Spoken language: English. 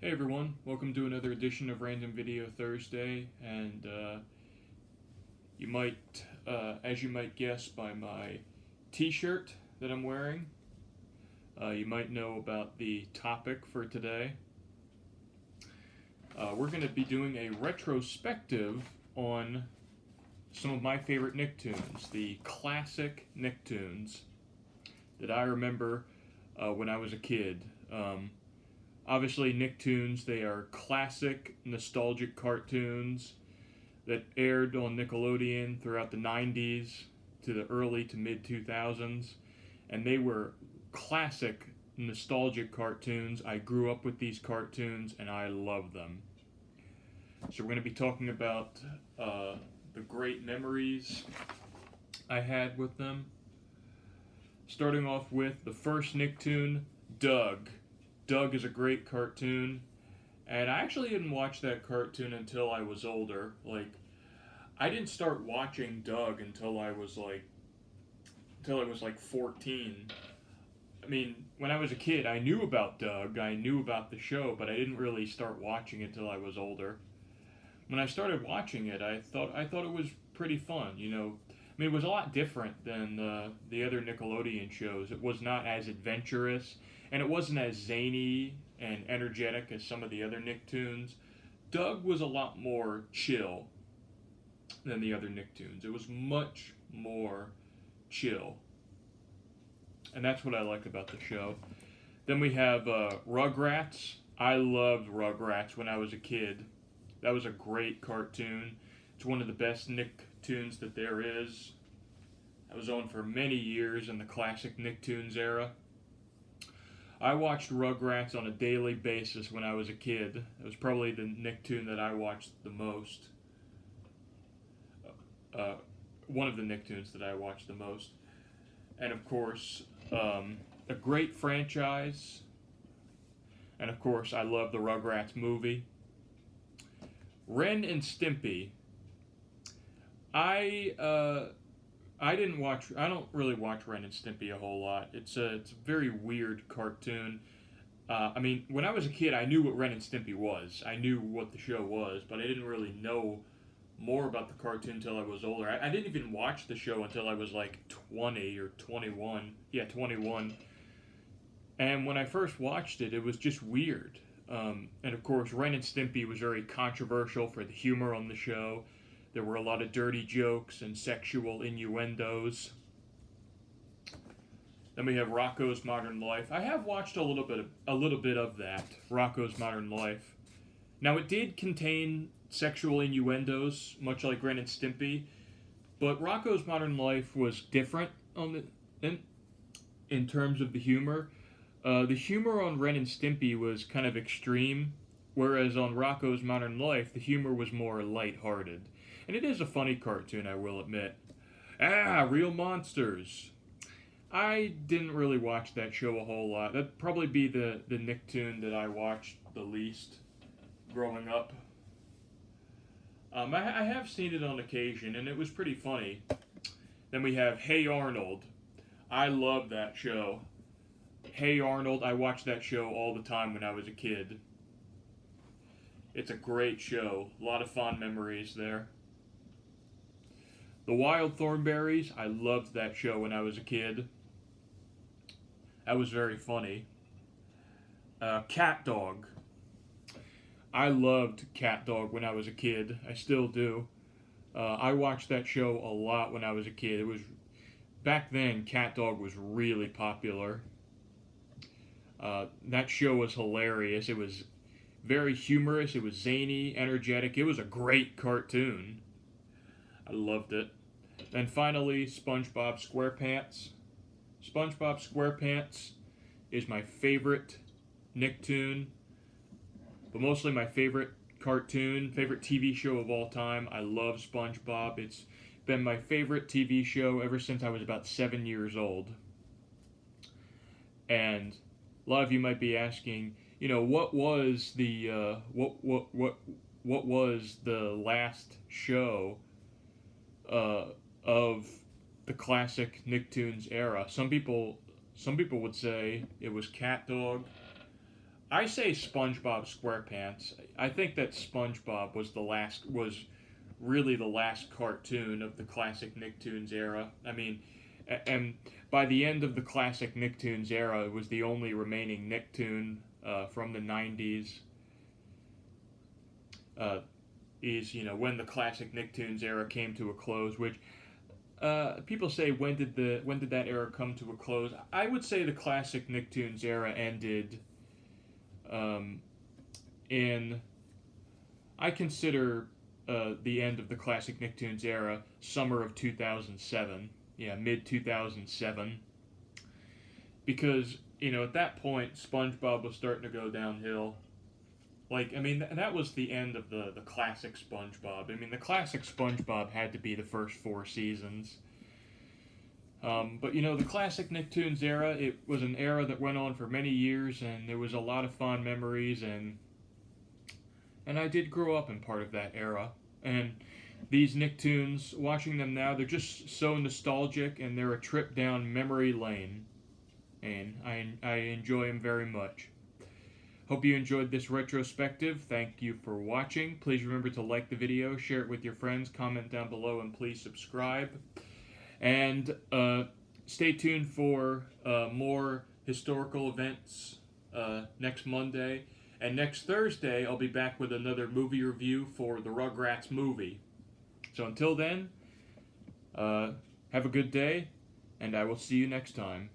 Hey everyone, welcome to another edition of Random Video Thursday, and you might, as you might guess by my t-shirt that I'm wearing, you might know about the topic for today. We're going to be doing a retrospective on some of my favorite NickToons, the classic NickToons that I remember when I was a kid. Obviously, NickToons, they are classic, nostalgic cartoons that aired on Nickelodeon throughout the 90s to the early to mid 2000s. And they were classic, nostalgic cartoons. I grew up with these cartoons and I love them. So, we're going to be talking about the great memories I had with them. Starting off with the first Nicktoon, Doug. Doug is a great cartoon, and I actually didn't watch that cartoon until I was older. I didn't start watching Doug until I was like 14. I mean, when I was a kid, I knew about Doug, I knew about the show, but I didn't really start watching it until I was older. When I started watching it, I thought it was pretty fun. I mean, it was a lot different than the other Nickelodeon shows. It was not as adventurous, and it wasn't as zany and energetic as some of the other Nicktoons. Doug was a lot more chill than the other Nicktoons. It was much more chill, and that's what I liked about the show. Then we have Rugrats. I loved Rugrats when I was a kid. That was a great cartoon. It's one of the best Nicktoons that there is. I was on for many years in the classic Nicktoons era. I watched Rugrats on a daily basis when I was a kid. It was probably the Nicktoon that I watched the most. One of the Nicktoons that I watched the most. And of course, a great franchise. And of course, I love the Rugrats movie. Ren and Stimpy. I don't really watch Ren and Stimpy a whole lot. It's a very weird cartoon. I mean, when I was a kid, I knew what Ren and Stimpy was. I knew what the show was, but I didn't really know more about the cartoon until I was older. I didn't even watch the show until I was like 20 or 21. Yeah, 21. And when I first watched it, it was just weird. And of course, Ren and Stimpy was very controversial for the humor on the show. There were a lot of dirty jokes and sexual innuendos. Then we have Rocco's Modern Life. I have watched a little bit of that, Rocco's Modern Life. Now it did contain sexual innuendos, much like Ren and Stimpy, but Rocco's Modern Life was different in terms of the humor. The humor on Ren and Stimpy was kind of extreme, whereas on Rocco's Modern Life, the humor was more lighthearted. And it is a funny cartoon, I will admit. Real monsters. I didn't really watch that show a whole lot. That'd probably be the Nicktoon that I watched the least growing up. I have seen it on occasion, and it was pretty funny. Then we have Hey Arnold. I love that show. Hey Arnold, I watched that show all the time when I was a kid. It's a great show. A lot of fond memories there. The Wild Thornberrys, I loved that show when I was a kid. That was very funny. Cat Dog. I loved Cat Dog when I was a kid. I still do. I watched that show a lot when I was a kid. It was back then. Cat Dog was really popular. That show was hilarious. It was very humorous. It was zany, energetic. It was a great cartoon. I loved it. And finally, Spongebob Squarepants. Spongebob Squarepants is my favorite Nicktoon, but mostly my favorite cartoon, favorite TV show of all time. I love SpongeBob. It's been my favorite TV show ever since I was about 7 years old. And a lot of you might be asking, what was the what was the last show of the classic Nicktoons era? Some people would say it was Cat Dog. I say SpongeBob SquarePants. I think that SpongeBob was really the last cartoon of the classic Nicktoons era. I mean, and by the end of the classic Nicktoons era, it was the only remaining Nicktoon from the 90s. Is when the classic Nicktoons era came to a close, which people say when did that era come to a close? I would say the classic Nicktoons era ended in I consider the end of the classic Nicktoons era summer of 2007. Yeah, mid 2007. Because at that point SpongeBob was starting to go downhill. Like, I mean, that was the end of the classic SpongeBob. I mean, the classic SpongeBob had to be the first 4 seasons. But, the classic Nicktoons era, it was an era that went on for many years, and there was a lot of fond memories, and I did grow up in part of that era. And these Nicktoons, watching them now, they're just so nostalgic, and they're a trip down memory lane. And I enjoy them very much. Hope you enjoyed this retrospective. Thank you for watching. Please remember to like the video, share it with your friends, comment down below, and please subscribe. And stay tuned for more historical events next Monday. And next Thursday, I'll be back with another movie review for the Rugrats movie. So until then, have a good day, and I will see you next time.